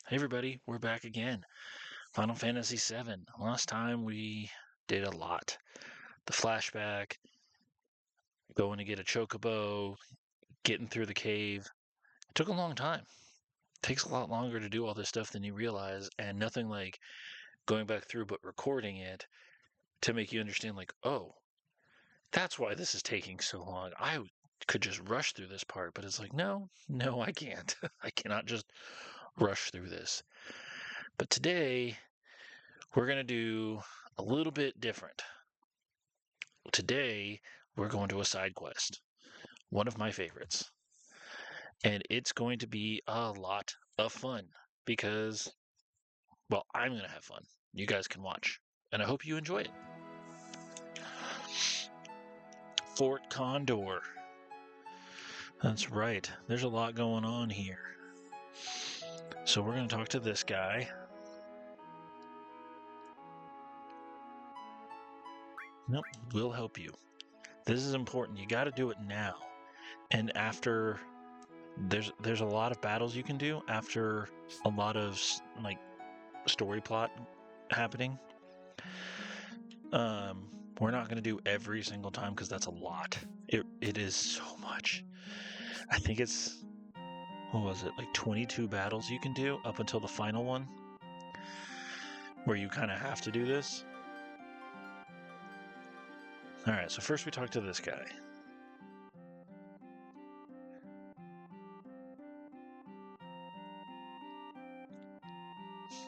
Hey everybody, we're back again. Final Fantasy VII. Last time we did a lot. The flashback, going to get a chocobo, getting through the cave. It took a long time. It takes a lot longer to do all this stuff than you realize, and nothing like going back through but recording it to make you understand, like, oh, that's why this is taking so long. I could just rush through this part, but it's like, no, I can't. I cannot just rush through this. But today, we're going to do a little bit different. Today, we're going to a side quest, one of my favorites. And it's going to be a lot of fun because, well, I'm going to have fun. You guys can watch. And I hope you enjoy it. Fort Condor. That's right. There's a lot going on here. So we're going to talk to this guy. Nope, we'll help you. This is important. You got to do it now. And after there's a lot of battles you can do after a lot of like story plot happening. We're not going to do every single time because that's a lot. It is so much. I think it's, what was it, like 22 battles you can do up until the final one where you kind of have to do this. Alright, so first we talk to this guy.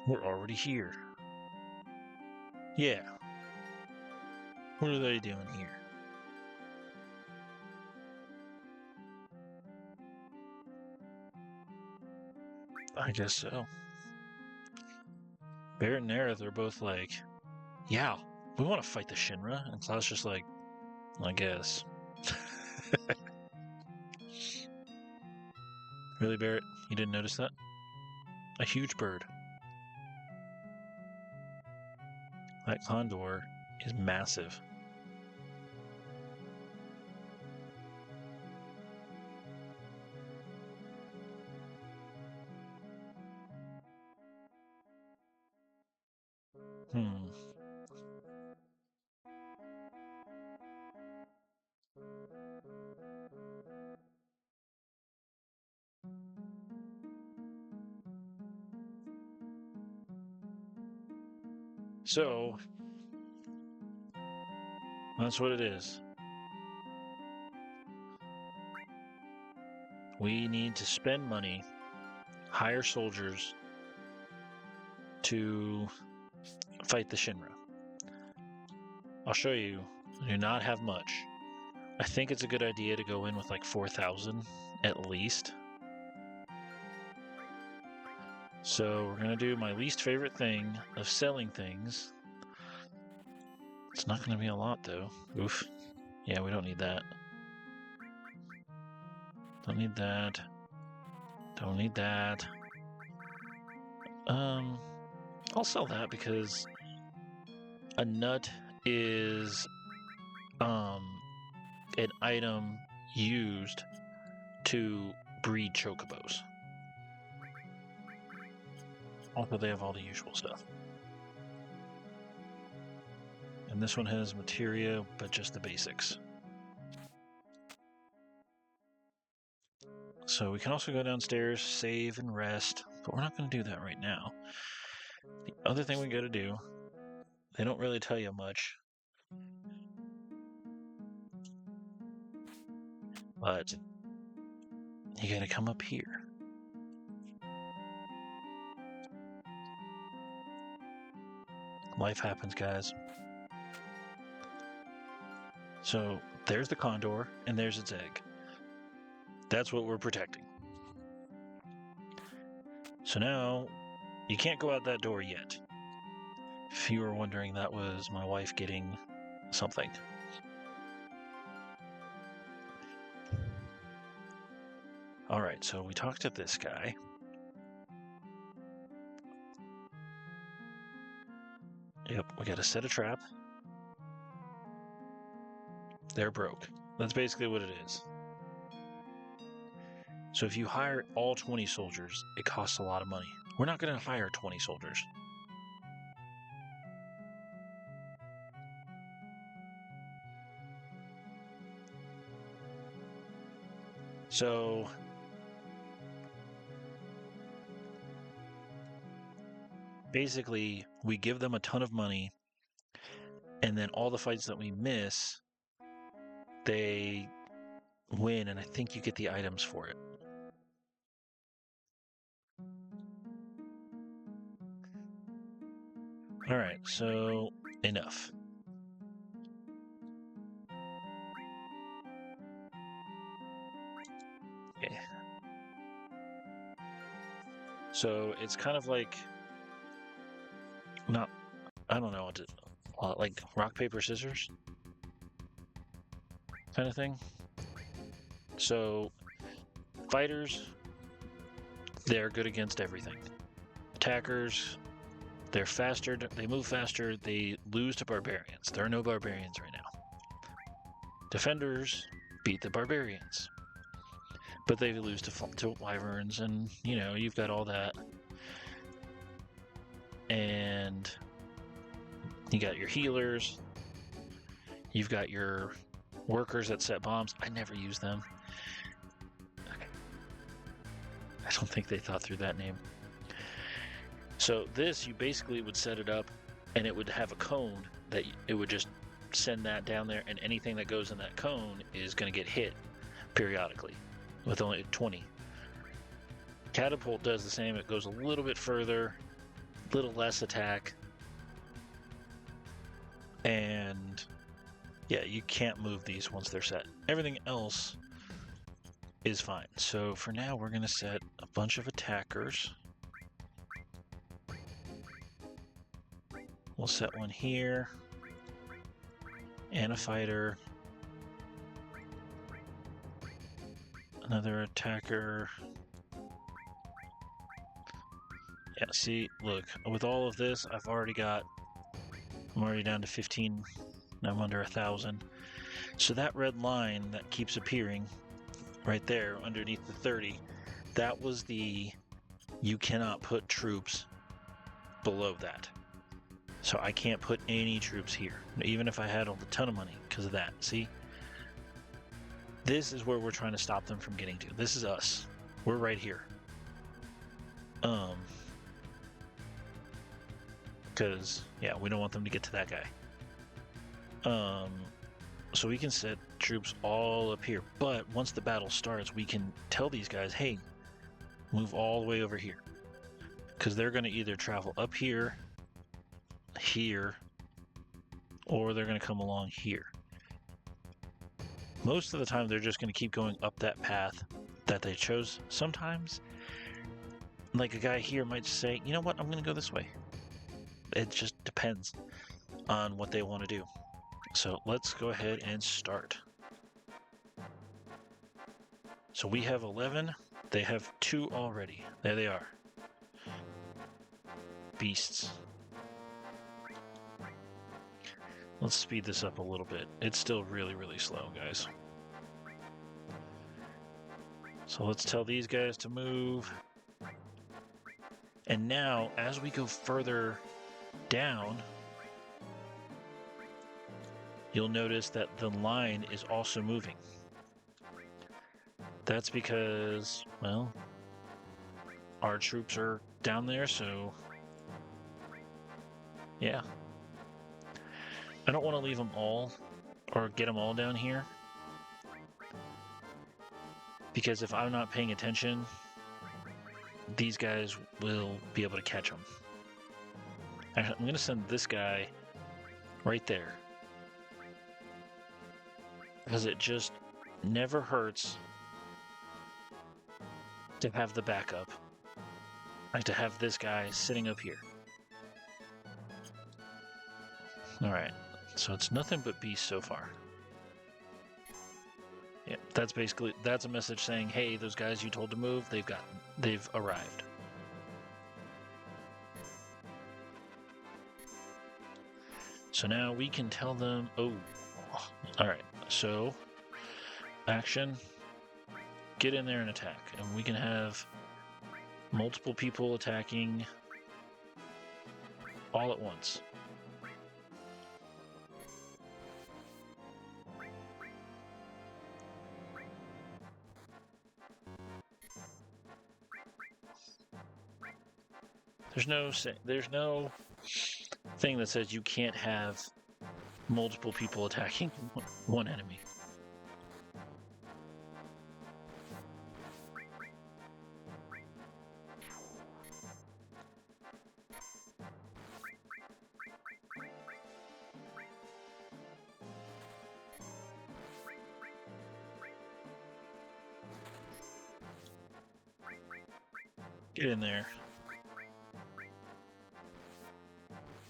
We're already here. Yeah. What are they doing here? I guess so. Barrett and Aerith are both like, yeah, we want to fight the Shinra. And Cloud's just like, I guess. Really, Barrett? You didn't notice that? A huge bird. That condor is massive. So, that's what it is. We need to spend money, hire soldiers to fight the Shinra. I'll show you. I do not have much. I think it's a good idea to go in with like 4,000 at least. So we're going to do my least favorite thing of selling things. It's not going to be a lot though. Oof. Yeah, we don't need that. Don't need that. Don't need that. I'll sell that because a nut is an item used to breed chocobos. Also, they have all the usual stuff. And this one has materia, but just the basics. So we can also go downstairs, save and rest, but we're not going to do that right now. The other thing we got to do, they don't really tell you much, but you got to come up here. Life happens, guys. So there's the condor, and there's its egg. That's what we're protecting. So now, you can't go out that door yet. If you were wondering, that was my wife getting something. Alright, so we talked to this guy. Yep, we gotta set a trap. They're broke. That's basically what it is. So if you hire all 20 soldiers, it costs a lot of money. We're not going to hire 20 soldiers. So basically, we give them a ton of money, and then all the fights that we miss, they win, and I think you get the items for it. All right, so enough. Okay. So it's kind of like, not, I don't know what to, like rock, paper, scissors kind of thing. So fighters, they're good against everything. Attackers, they're faster, they move faster, they lose to barbarians. There are no barbarians right now. Defenders beat the barbarians, but they lose to wyverns, and you know, you've got all that. And you got your healers, you've got your workers that set bombs. I never use them. I don't think they thought through that name. So this, you basically would set it up, and it would have a cone that it would just send that down there, and anything that goes in that cone is going to get hit periodically with only 20. Catapult does the same. It goes a little bit further, a little less attack, and yeah, you can't move these once they're set. Everything else is fine. So for now, we're going to set a bunch of attackers. We'll set one here, and a fighter, another attacker. Yeah, see, look, with all of this, I'm already down to 15, and I'm under 1,000. So that red line that keeps appearing right there underneath the 30, that was the, you cannot put troops below that. So I can't put any troops here, even if I had a ton of money, because of that. See? This is where we're trying to stop them from getting to. This is us. We're right here. Because, yeah, we don't want them to get to that guy. So we can set troops all up here. But once the battle starts, we can tell these guys, hey, move all the way over here. Because they're going to either travel up here, or they're going to come along here. Most of the time, they're just going to keep going up that path that they chose. Sometimes, like a guy here might say, you know what, I'm going to go this way. It just depends on what they want to do. So let's go ahead and start. So we have 11. They have 2 already. There they are. Beasts. Let's speed this up a little bit. It's still really, really slow, guys. So let's tell these guys to move. And now, as we go further down, you'll notice that the line is also moving. That's because, well, our troops are down there, so yeah. I don't want to leave them all, or get them all down here, because if I'm not paying attention, these guys will be able to catch them. I'm going to send this guy right there, because it just never hurts to have the backup, like to have this guy sitting up here. All right. So it's nothing but beasts so far. Yeah, that's a message saying, hey, those guys you told to move, they've arrived. So now we can tell them, oh, all right. So action, get in there and attack. And we can have multiple people attacking all at once. There's no thing that says you can't have multiple people attacking one enemy. Get in there.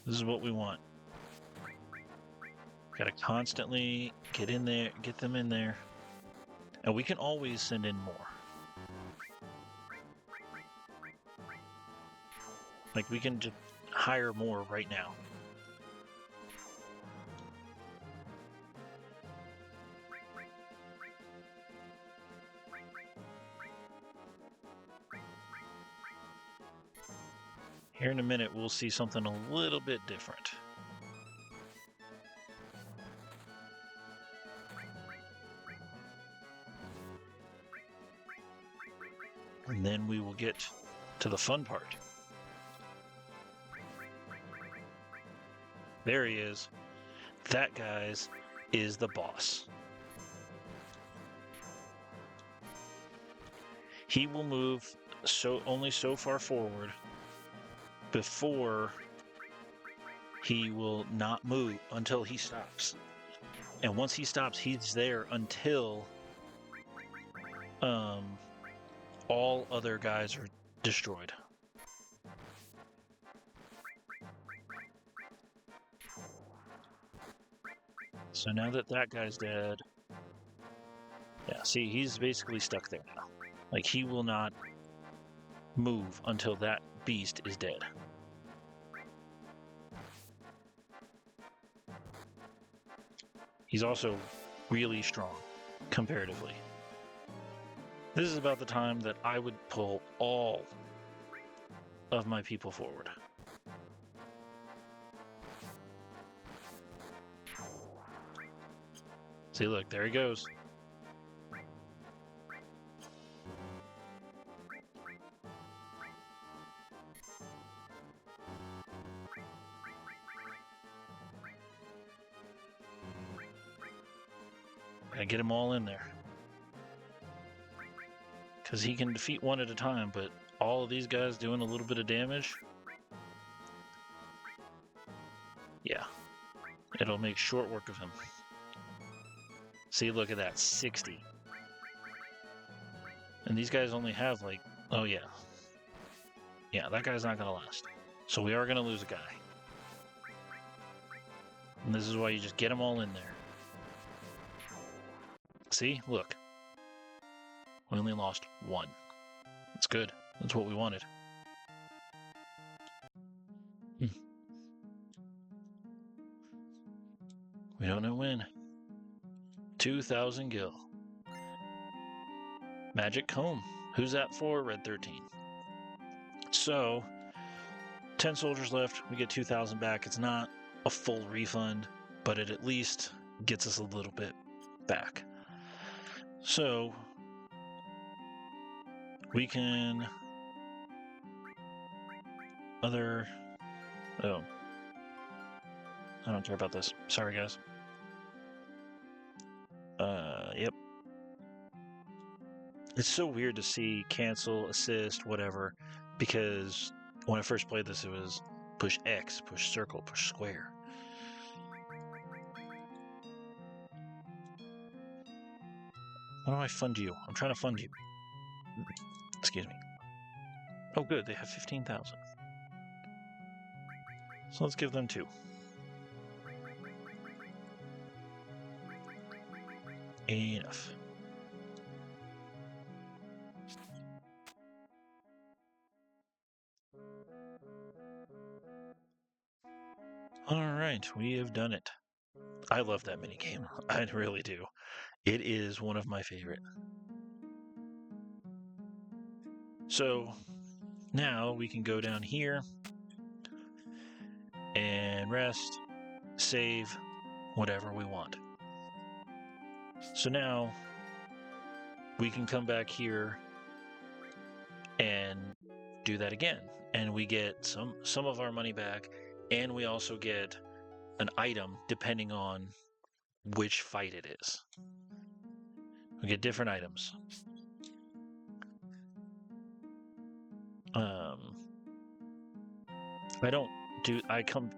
This is what we want. Gotta constantly get in there, get them in there. And we can always send in more. Like, we can just hire more right now. Here in a minute, we'll see something a little bit different. And then we will get to the fun part. There he is. That, guys, is the boss. He will move only so far forward before he will not move until he stops. And once he stops, he's there until all other guys are destroyed. So now that that guy's dead, yeah, see, he's basically stuck there now. Like, he will not move until that beast is dead. He's also really strong, comparatively. This is about the time that I would pull all of my people forward. See, look, there he goes. Gotta get them all in there. Because he can defeat one at a time, but all of these guys doing a little bit of damage, yeah, it'll make short work of him. See, look at that, 60. And these guys only have like, oh yeah. Yeah, that guy's not gonna last. So we are gonna lose a guy. And this is why you just get them all in there. See, look. We only lost one. That's good. That's what we wanted. We don't know when. 2,000 gil. Magic comb. Who's that for? Red 13. So, 10 soldiers left. We get 2,000 back. It's not a full refund, but it at least gets us a little bit back. So, we can... Oh. I don't care about this. Sorry, guys. Yep. It's so weird to see cancel, assist, whatever, because when I first played this, it was push X, push circle, push square. How do I fund you? I'm trying to fund you. Excuse me. Oh, good. They have 15,000. So let's give them 2. Enough. All right, we have done it. I love that minigame. I really do. It is one of my favorite. So, now we can go down here and rest, save, whatever we want. So now we can come back here and do that again, and we get some of our money back, and we also get an item depending on which fight it is. We get different items.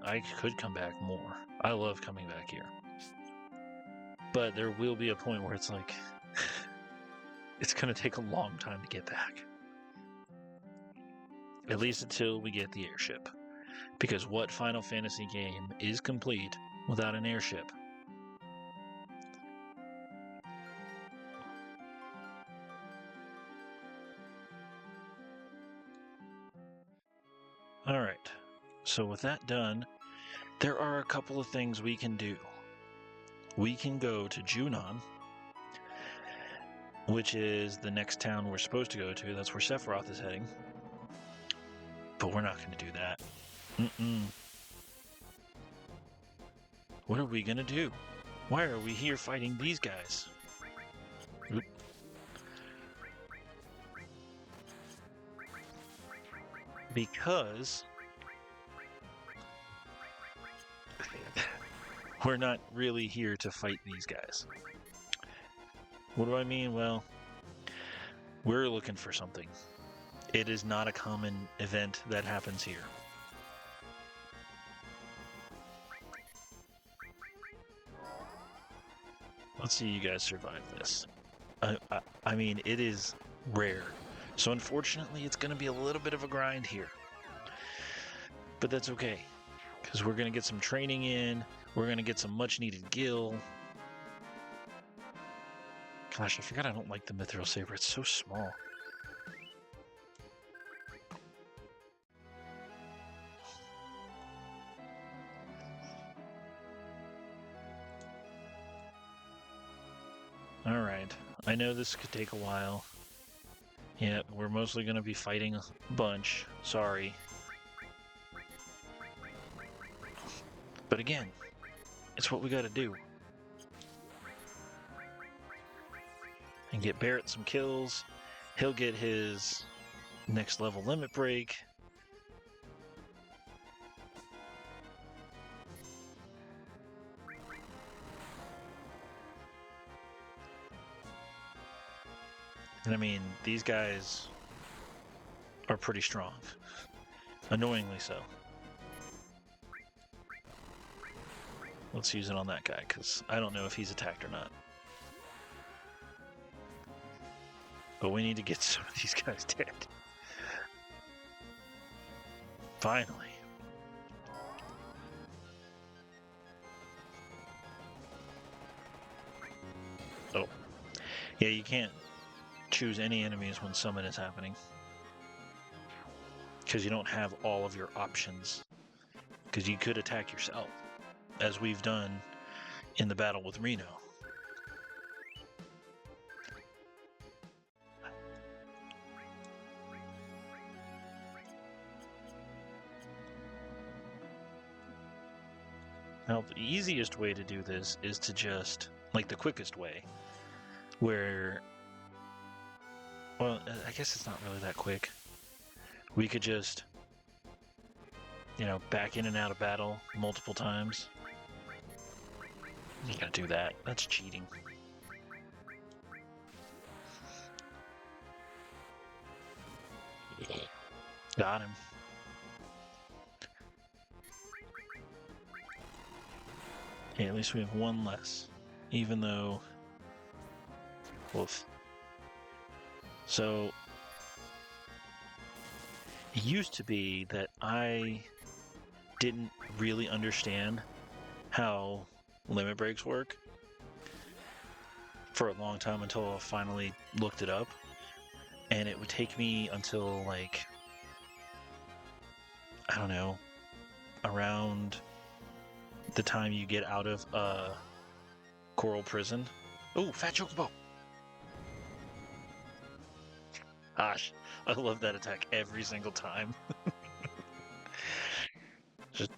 I could come back more. I love coming back here. But there will be a point where it's like it's going to take a long time to get back. At least until we get the airship. Because what Final Fantasy game is complete without an airship? Alright, so with that done, there are a couple of things we can do. We can go to Junon, which is the next town we're supposed to go to. That's where Sephiroth is heading. But we're not going to do that. What are we going to do? Why are we here fighting these guys? Oop. Because we're not really here to fight these guys. What do I mean? Well, we're looking for something. It is not a common event that happens here. Let's see you guys survive this. I mean, it is rare. So unfortunately, it's going to be a little bit of a grind here. But that's okay. Because we're going to get some training in. We're going to get some much needed gil. Gosh, I forgot I don't like the Mithril Saber. It's so small. Alright, I know this could take a while. Yeah, we're mostly going to be fighting a bunch. Sorry. But again, it's what we got to do. And get Barrett some kills. He'll get his next level limit break. And I mean, these guys are pretty strong. Annoyingly so. Let's use it on that guy, because I don't know if he's attacked or not. But we need to get some of these guys dead. Finally. Oh. Yeah, you can't choose any enemies when summon is happening. Because you don't have all of your options. Because you could attack yourself, as we've done in the battle with Reno. Now, the easiest way to do this is to just, like the quickest way, where, well, I guess it's not really that quick. We could just, you know, back in and out of battle multiple times. You gotta do that. That's cheating. Got him. Okay, at least we have one less. Even though... Woof. So... It used to be that I didn't really understand how limit breaks work for a long time until I finally looked it up. And it would take me until, like, I don't know, around the time you get out of Coral Prison. Oh, Fat Chocobo! Gosh, I love that attack every single time. Just,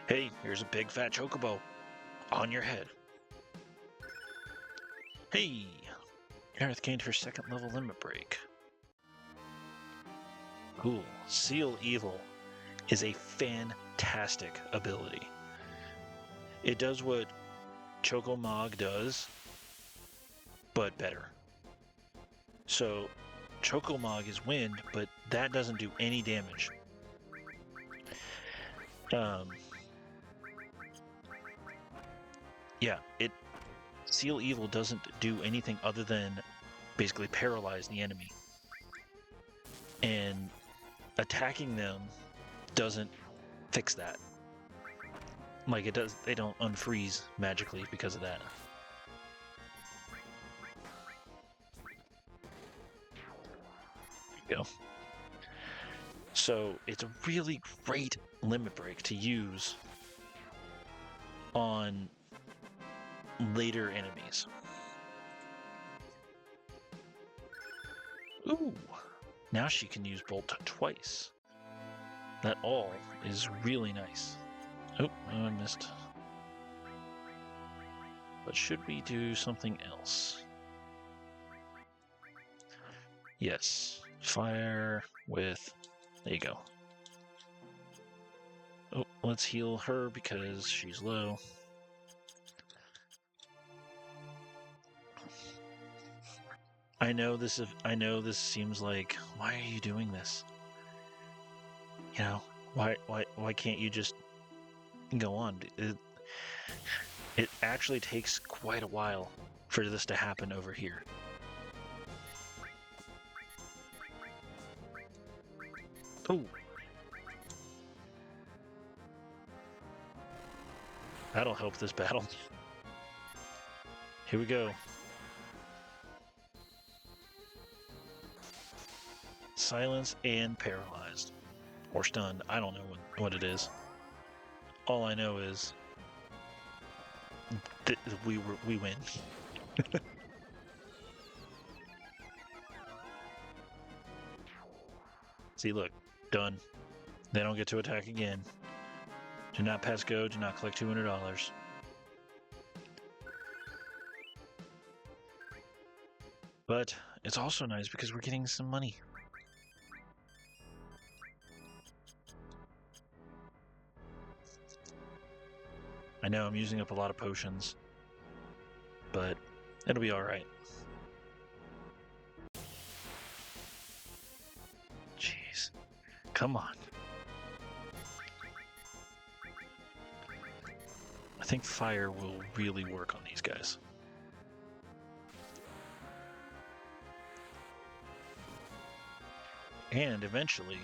hey, here's a big fat chocobo on your head. Hey, Aerith gained her second level limit break. Cool. Seal Evil is a fantastic ability. It does what Chocomog does, but better. So, Chocomog is wind, but that doesn't do any damage. Yeah, Seal Evil doesn't do anything other than basically paralyze the enemy. And attacking them doesn't fix that. Like they don't unfreeze magically because of that. There you go. So it's a really great limit break to use on later enemies. Ooh, now she can use Bolt twice. That all is really nice. Oh, I missed. But should we do something else? Yes, fire with... There you go. Oh, let's heal her because she's low. I know this seems like, why are you doing this? You know, why can't you just go on? It actually takes quite a while for this to happen over here. Oh. That'll help this battle. Here we go. Silence and paralyzed. Or stunned. I don't know what it is. All I know is we win. See, look. Done. They don't get to attack again. Do not pass go. Do not collect $200. But it's also nice because we're getting some money. I know I'm using up a lot of potions, but it'll be alright. Jeez. Come on. I think fire will really work on these guys. And eventually,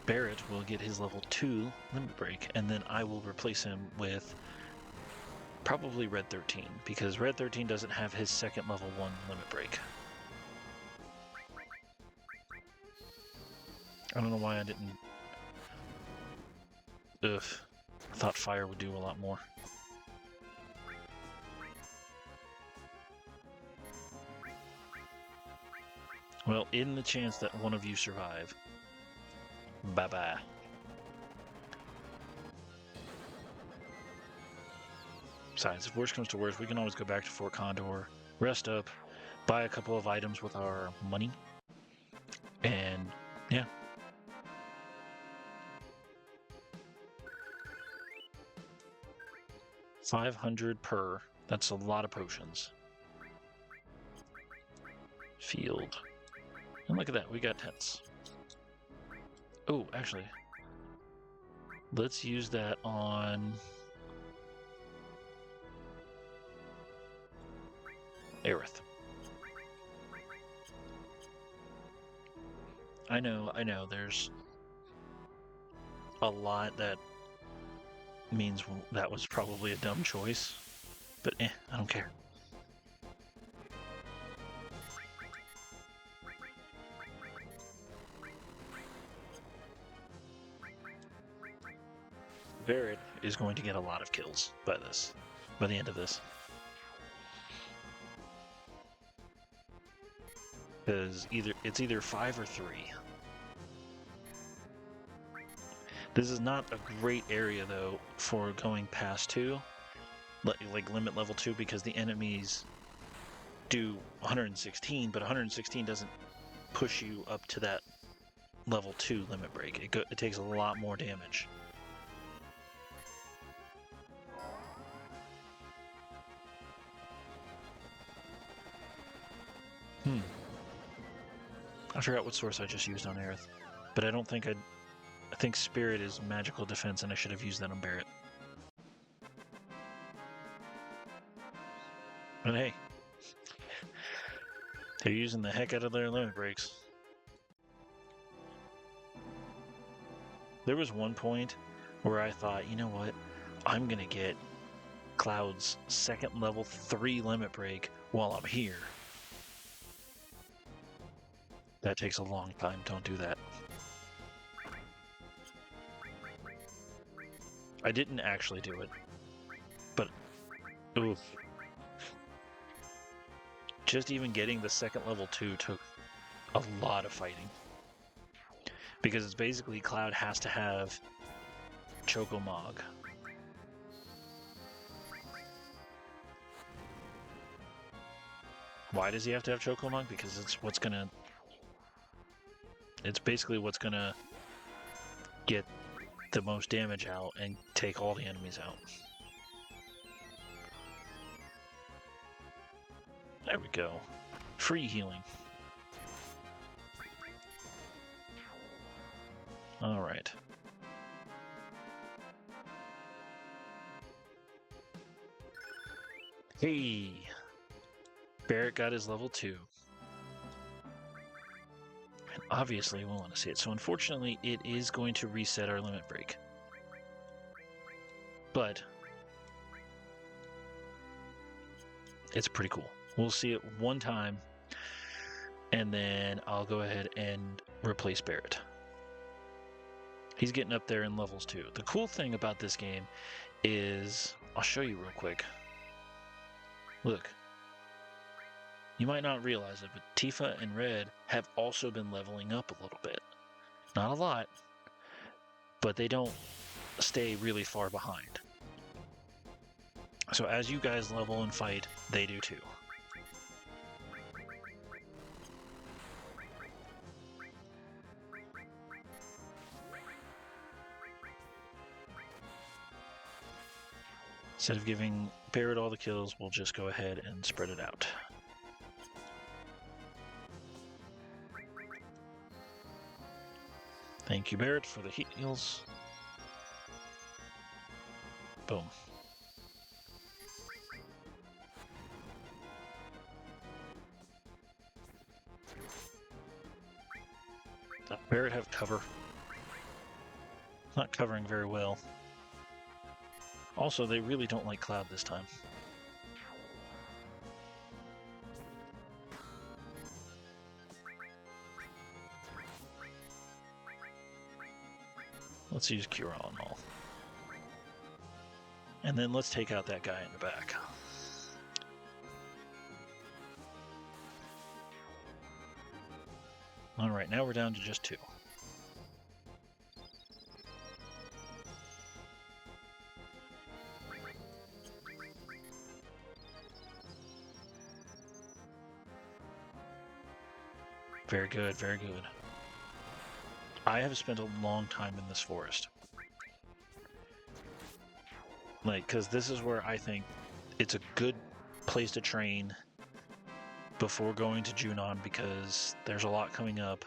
Barrett will get his level 2 limit break, and then I will replace him with probably Red 13, because Red 13 doesn't have his second level 1 limit break. I don't know why I didn't... Ugh. I thought fire would do a lot more. Well, in the chance that one of you survive, bye-bye. Besides, if worst comes to worst, we can always go back to Fort Condor, rest up, buy a couple of items with our money, and yeah. $500 per. That's a lot of potions. Field. And look at that, we got tents. Oh, actually, let's use that on Aerith. I know, there's a lot that means that was probably a dumb choice, but I don't care. Barrett is going to get a lot of kills by the end of this. Because it's either 5 or 3. This is not a great area though for going past 2, like limit level 2, because the enemies do 116, but 116 doesn't push you up to that level 2 limit break. It takes a lot more damage. I forgot what source I just used on Aerith, but I don't think I think Spirit is magical defense, and I should have used that on Barret. But hey, they're using the heck out of their limit breaks. There was one point where I thought, you know what, I'm gonna get Cloud's second level 3 limit break while I'm here. That takes a long time, don't do that. I didn't actually do it, but oof. Just even getting the second level 2 took a lot of fighting. Because it's basically Cloud has to have Chocomog. Why does he have to have Chocomog? Because it's basically what's gonna get the most damage out and take all the enemies out. There we go. Free healing. All right. Hey! Barret got his level 2. And obviously we want to see it. So unfortunately, it is going to reset our limit break. But it's pretty cool. We'll see it one time, and then I'll go ahead and replace Barret. He's getting up there in levels too. The cool thing about this game is, I'll show you real quick. Look. You might not realize it, but Tifa and Red have also been leveling up a little bit. Not a lot, but they don't stay really far behind. So as you guys level and fight, they do too. Instead of giving Barret all the kills, we'll just go ahead and spread it out. Thank you, Barret, for the heals. Boom. Does Barret have cover? Not covering very well. Also, they really don't like Cloud this time. Let's use Cure All and all. And then let's take out that guy in the back. Alright, now we're down to just 2. Very good, very good. I have spent a long time in this forest. Like, because this is where I think it's a good place to train before going to Junon, because there's a lot coming up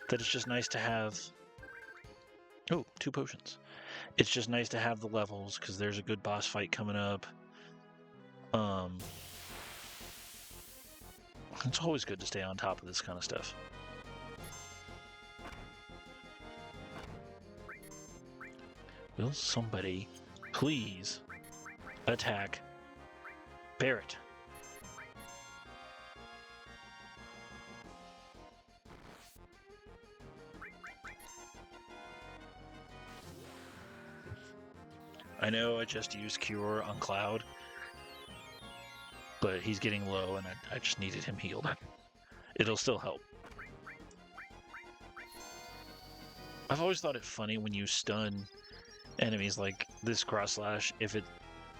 that it's just nice to have. Oh, 2 potions. It's just nice to have the levels, because there's a good boss fight coming up. It's always good to stay on top of this kind of stuff. Will somebody please attack Barret? I know I just used Cure on Cloud, but he's getting low and I just needed him healed. it'll still help. I've always thought it funny when you stun enemies like this cross slash, if it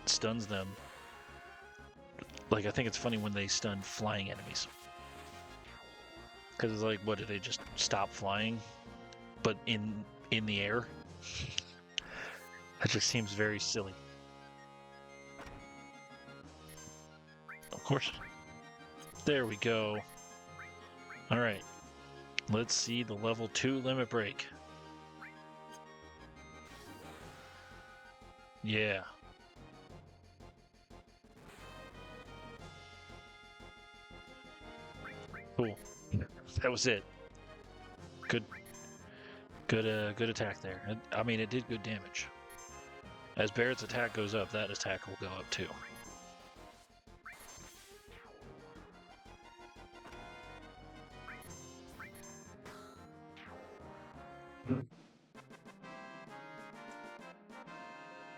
stuns them. Like, I think it's funny when they stun flying enemies. Because it's like, what, do they just stop flying? But in the air? That just seems very silly. Of course. There we go. Alright. Let's see the level 2 limit break. Yeah. Cool. That was it. Good attack there. I mean, it did good damage. As Barrett's attack goes up, that attack will go up too.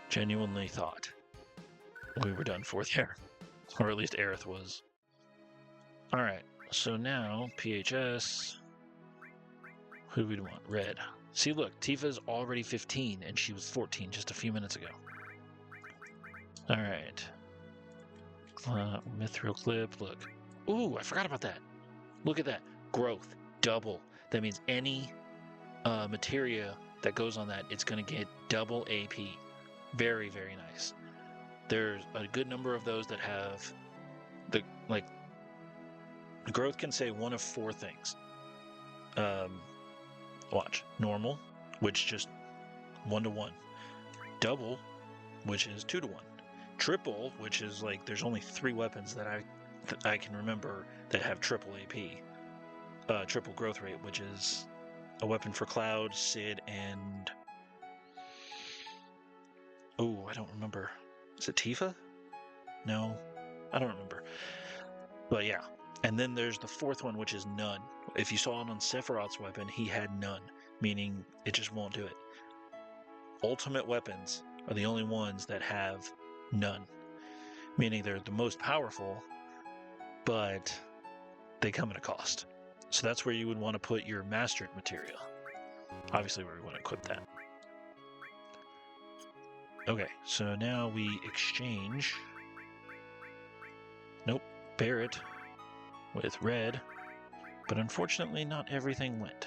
Genuinely thought we were done for there. Or at least Aerith was. Alright, so now PHS. Who do we want? Red. See, look, Tifa's already 15 and she was 14 just a few minutes ago. Alright. Mithril clip, look. Ooh, I forgot about that. Look at that. Growth. Double. That means any materia that goes on that, it's going to get double AP. Very, very nice. There's a good number of those that have the, like, growth can say one of 4 things. Watch. Normal, which just 1 to 1. Double, which is 2 to 1. Triple, which is like there's only 3 weapons that I can remember that have triple AP. Triple growth rate, which is a weapon for Cloud, Sid, and oh, I don't remember. Is it Tifa? No, I don't remember. But yeah. And then there's the 4th one, which is none. If you saw it on Sephiroth's weapon, he had none, meaning it just won't do it. Ultimate weapons are the only ones that have none, meaning they're the most powerful, but they come at a cost. So that's where you would want to put your mastered material. Obviously, where we want to equip that. Okay, so now we exchange. Nope, Barrett with Red, but unfortunately not everything went.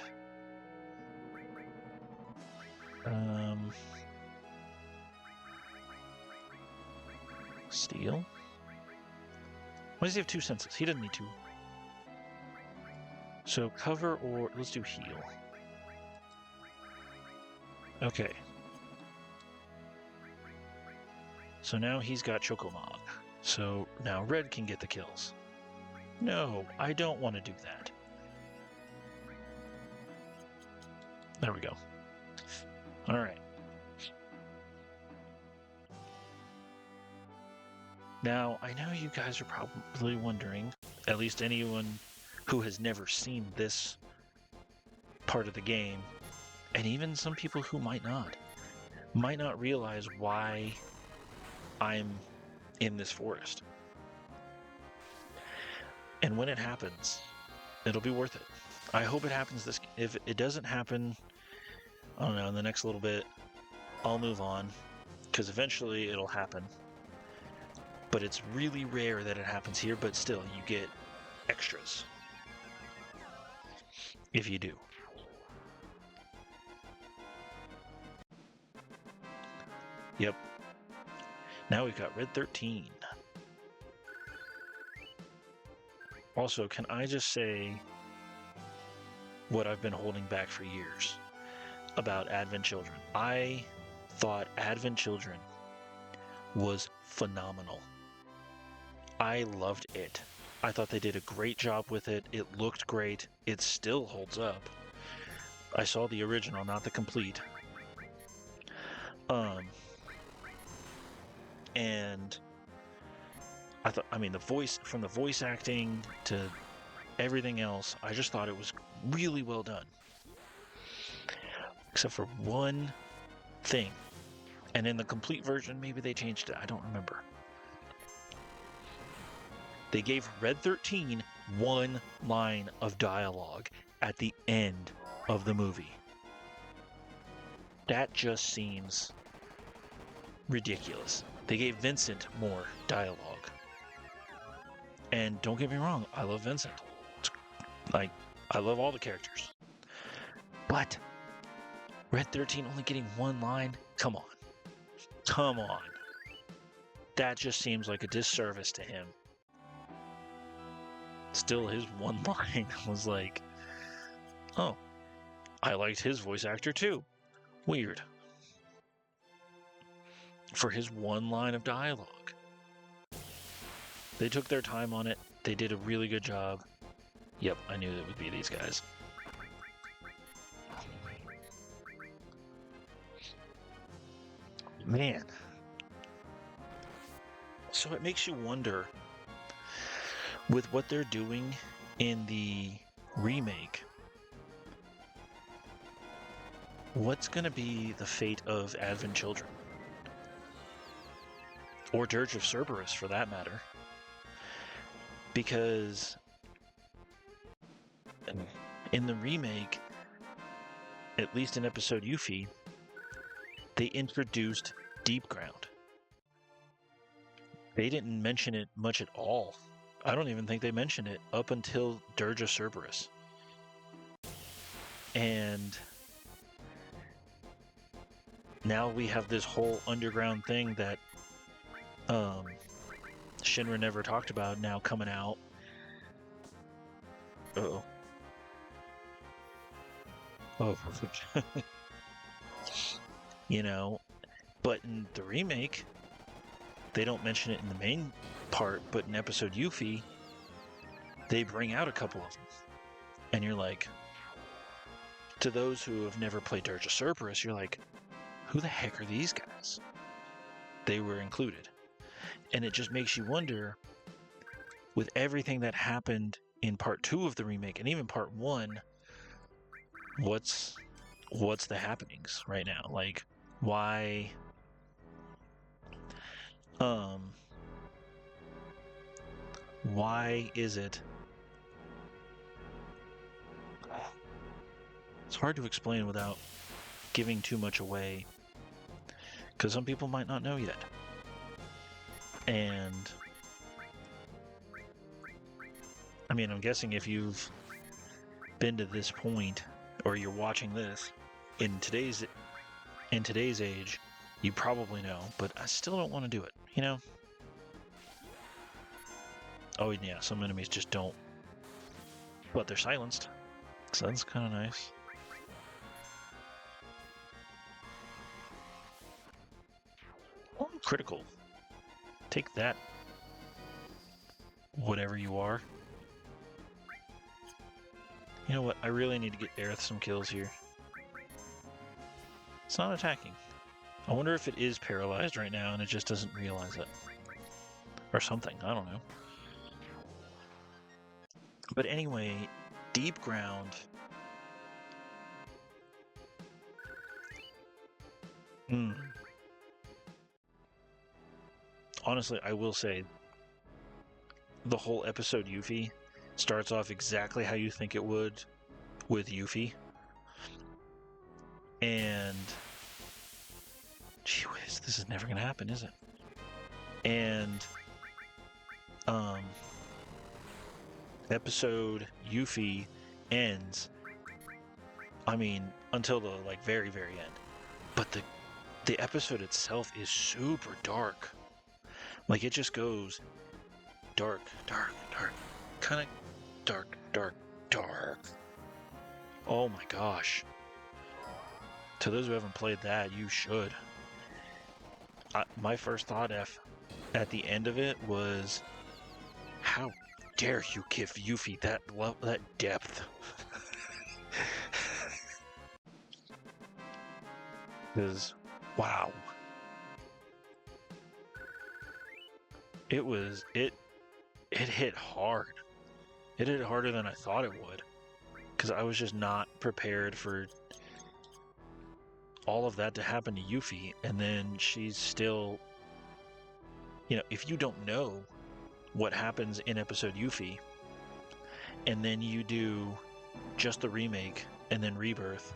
Steel? Why does he have 2 senses? He doesn't need 2. So cover or let's do heal. Okay. So now he's got Chocomog. So now Red can get the kills. No, I don't want to do that. There we go. Alright. Now, I know you guys are probably wondering, at least anyone who has never seen this part of the game, and even some people who might not realize why I'm in this forest. And when it happens, it'll be worth it. I hope it happens this. If it doesn't happen, I don't know, in the next little bit, I'll move on, because eventually it'll happen. But it's really rare that it happens here, but still, you get extras. If you do. Yep. Now we've got Red 13. Also, can I just say what I've been holding back for years about Advent Children? I thought Advent Children was phenomenal. I loved it. I thought they did a great job with it. It looked great. It still holds up. I saw the original, not the complete. And I thought, I mean, the voice, from the voice acting to everything else, I just thought it was really well done. Except for one thing. And in the complete version, maybe they changed it. I don't remember. They gave Red 13 one line of dialogue at the end of the movie. That just seems ridiculous. They gave Vincent more dialogue. And don't get me wrong, I love Vincent. Like, I love all the characters. But Red 13 only getting one line? Come on. Come on. That just seems like a disservice to him. Still, his one line was like, oh, I liked his voice actor too. Weird. For his one line of dialogue. They took their time on it. They did a really good job. Yep, I knew it would be these guys. Man. So it makes you wonder, with what they're doing in the remake, what's going to be the fate of Advent Children? Or Dirge of Cerberus, for that matter. Because in the remake, at least in episode Yuffie, they introduced Deep Ground. They didn't mention it much at all. I don't even think they mentioned it up until Dirge of Cerberus. And now we have this whole underground thing that Shinra never talked about now coming out. Uh-oh. Oh. You know, but in the remake, they don't mention it in the main part, but in episode Yuffie, they bring out a couple of them. And you're like, to those who have never played Dirge of Cerberus, you're like, who the heck are these guys? They were included. And it just makes you wonder, with everything that happened in part 2 of the remake, and even part 1, what's the happenings right now? Like, why is it? It's hard to explain without giving too much away, because some people might not know yet. And I mean, I'm guessing if you've been to this point, or you're watching this in today's age, you probably know, but I still don't want to do it, you know? Oh yeah, some enemies just don't, but they're silenced, so that's kind of nice. Oh, critical. Take that, whatever you are. You know what? I really need to get Aerith some kills here. It's not attacking. I wonder if it is paralyzed right now and it just doesn't realize it. Or something, I don't know. But anyway, Deep Ground. Honestly, I will say, the whole episode Yuffie starts off exactly how you think it would with Yuffie. And gee whiz, this is never gonna happen, is it? And episode Yuffie ends, I mean, until the very, very end. But the episode itself is super dark. Like, it just goes dark, dark, dark, kind of dark, dark, dark. Oh my gosh. To those who haven't played that, you should. My first thought at the end of it was, how dare you give Yuffie that depth? Because, wow. It hit hard. It hit harder than I thought it would. Because I was just not prepared for all of that to happen to Yuffie. And then she's still, you know, if you don't know what happens in episode Yuffie, and then you do just the remake and then Rebirth,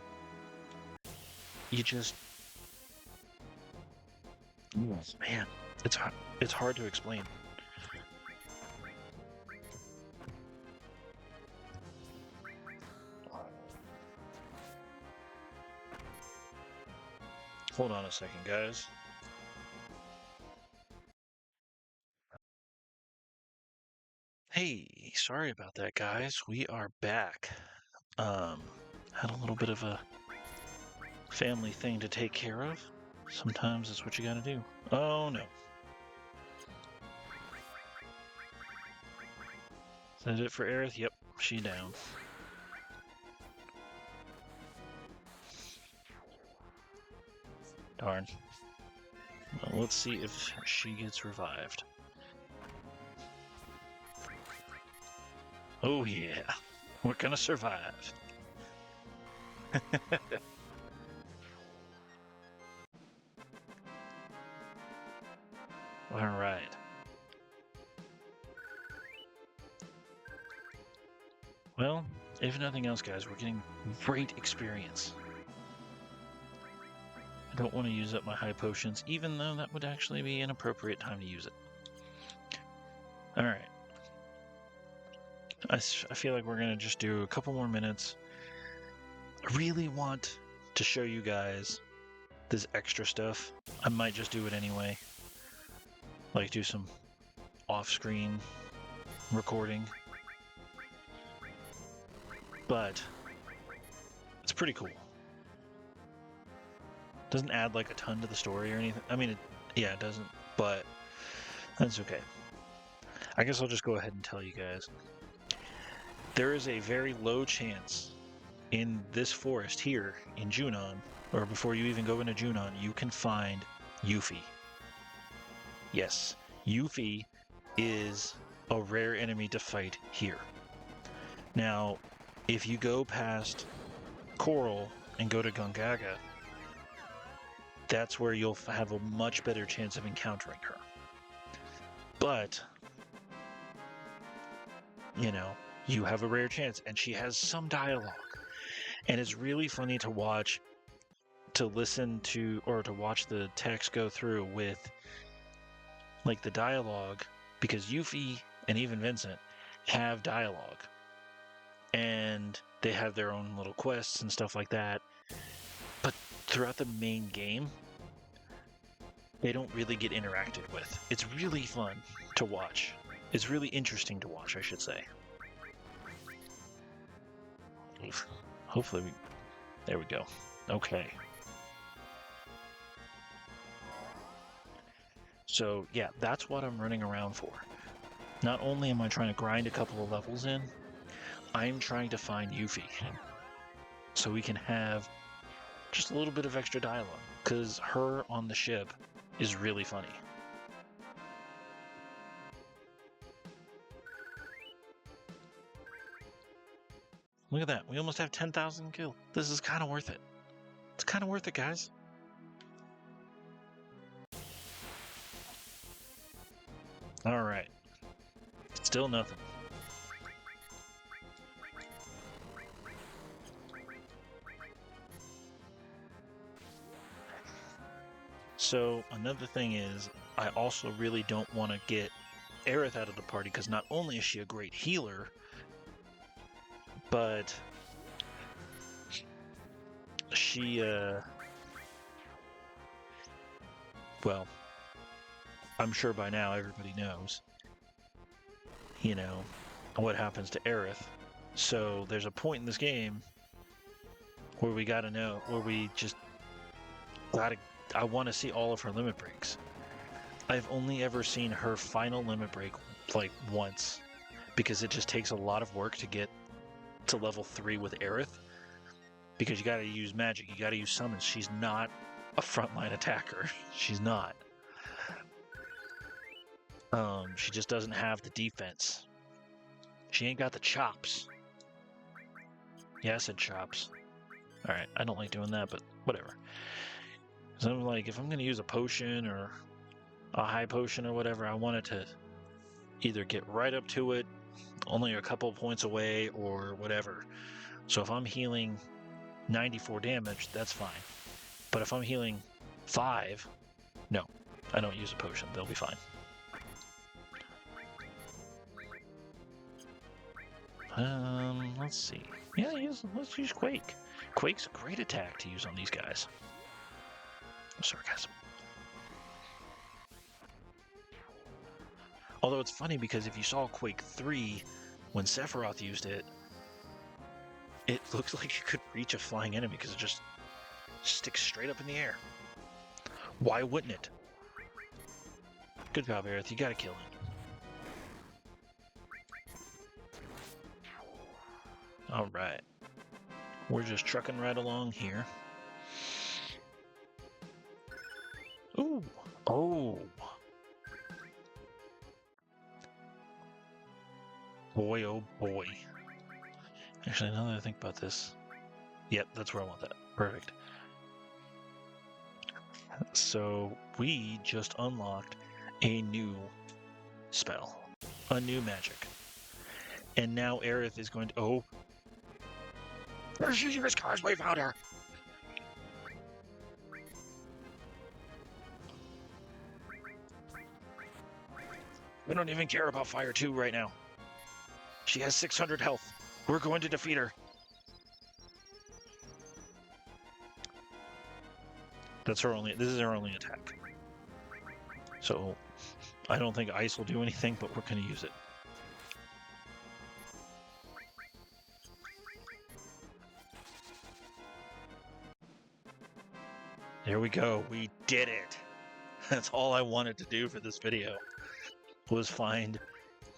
you just, man, it's hard to explain. Hold on a second, guys. Hey, sorry about that, guys. We are back. Had a little bit of a family thing to take care of. Sometimes that's what you gotta do. Oh no. Is that it for Aerith? Yep, she down. Darn. Well, let's see if she gets revived. Oh yeah, we're gonna survive. All right. Well, if nothing else, guys, we're getting great experience. I don't want to use up my high potions, even though that would actually be an appropriate time to use it. All right. I feel like we're going to just do a couple more minutes. I really want to show you guys this extra stuff. I might just do it anyway. Like do some off-screen recording. But it's pretty cool. Doesn't add like a ton to the story or anything. I mean, yeah, it doesn't, but that's okay. I guess I'll just go ahead and tell you guys. There is a very low chance in this forest here in Junon, or before you even go into Junon, you can find Yuffie. Yes, Yuffie is a rare enemy to fight here. Now, if you go past Coral and go to Gongaga, that's where you'll have a much better chance of encountering her. But, you know, you have a rare chance, and she has some dialogue. And it's really funny to watch, to listen to, or to watch the text go through with, like, the dialogue, because Yuffie and even Vincent have dialogue. And they have their own little quests and stuff like that. But throughout the main game, they don't really get interacted with. It's really fun to watch. It's really interesting to watch, I should say. Hopefully there we go. Okay. So yeah, that's what I'm running around for. Not only am I trying to grind a couple of levels in, I'm trying to find Yuffie. So we can have just a little bit of extra dialogue. Because her on the ship is really funny. Look at that. We almost have 10,000 kills. This is kind of worth it. It's kind of worth it, guys. All right. Still nothing. So another thing is, I also really don't want to get Aerith out of the party, because not only is she a great healer, but she, well, I'm sure by now everybody knows, you know, what happens to Aerith. So there's a point in this game where we gotta know, where we just gotta, I want to see all of her limit breaks. I've only ever seen her final limit break like once, because it just takes a lot of work to get to level 3 with Aerith, because you gotta use magic, you gotta use summons. She's not a frontline attacker. She's not. She just doesn't have the defense. She ain't got the chops. Yeah, I said chops. Alright, I don't like doing that, but whatever. So I'm like, if I'm gonna use a potion or a high potion or whatever, I want it to either get right up to it only a couple points away or whatever. So if I'm healing 94 damage, that's fine. But if I'm healing 5, no, I don't use a potion. They'll be fine. Let's see. Yeah, let's use Quake. Quake's a great attack to use on these guys. Sarcasm. Although it's funny because if you saw Quake 3, when Sephiroth used it, it looks like you could reach a flying enemy because it just sticks straight up in the air. Why wouldn't it? Good job, Aerith. You gotta kill him. Alright. We're just trucking right along here. Ooh. Oh. Boy, oh boy. Actually, now that I think about this... Yep, that's where I want that. Perfect. So, we just unlocked a new spell. A new magic. And now Aerith is going to... Oh! She's because we found her! We don't even care about Fire 2 right now. She has 600 health. We're going to defeat her. This is her only attack. So, I don't think Ice will do anything, but we're going to use it. There we go. We did it. That's all I wanted to do for this video, was find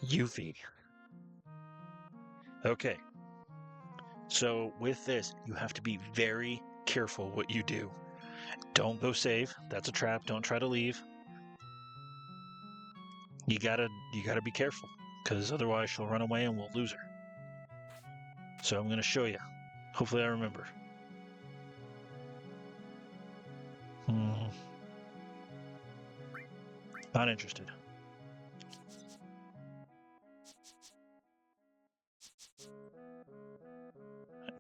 Yuffie. Okay. So with this, you have to be very careful what you do. Don't go save. That's a trap. Don't try to leave. You gotta be careful, because otherwise she'll run away and we'll lose her. So I'm gonna show you. Hopefully I remember. Not interested.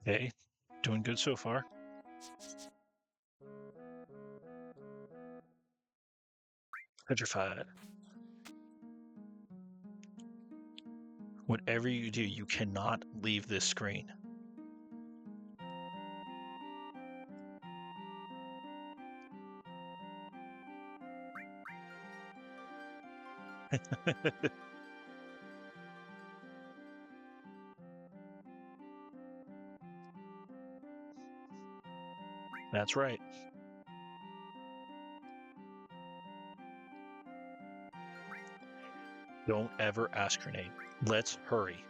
Okay, doing good so far. Petrified. Whatever you do, you cannot leave this screen. That's right. Don't ever ask her name. Let's hurry.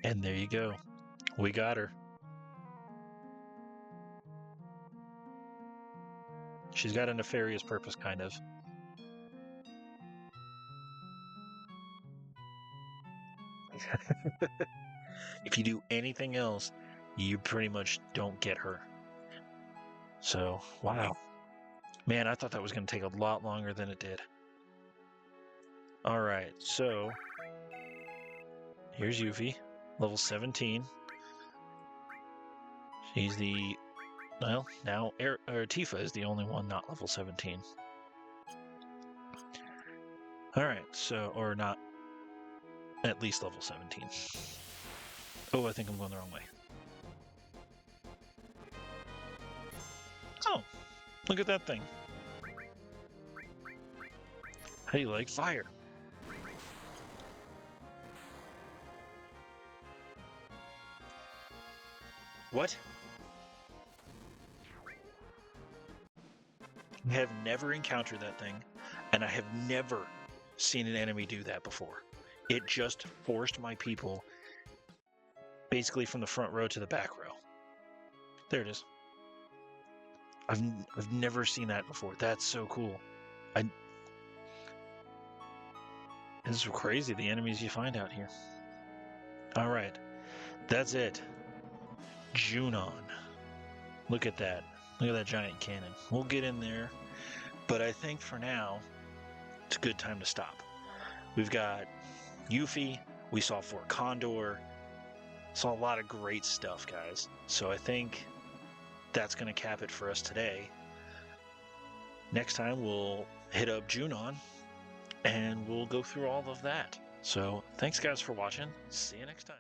And there you go. We got her. She's got a nefarious purpose, kind of. If you do anything else, you pretty much don't get her. So, wow. Man, I thought that was going to take a lot longer than it did. Alright, so... Here's Yuffie, level 17. She's the... Well, now Tifa is the only one not level 17. Alright, so... Or not... At least level 17. Oh, I think I'm going the wrong way. Oh! Look at that thing. How do you like fire? What? I have never encountered that thing, and I have never seen an enemy do that before. It just forced my people basically from the front row to the back row. There it is. I've never seen that before. That's so cool. This is crazy, the enemies you find out here. Alright. That's it. Junon. Look at that. Look at that giant cannon. We'll get in there, but I think for now, it's a good time to stop. We've got Yuffie, we saw Fort Condor, saw a lot of great stuff, guys. So I think that's going to cap it for us today. Next time we'll hit up Junon, and we'll go through all of that. So thanks, guys, for watching. See you next time.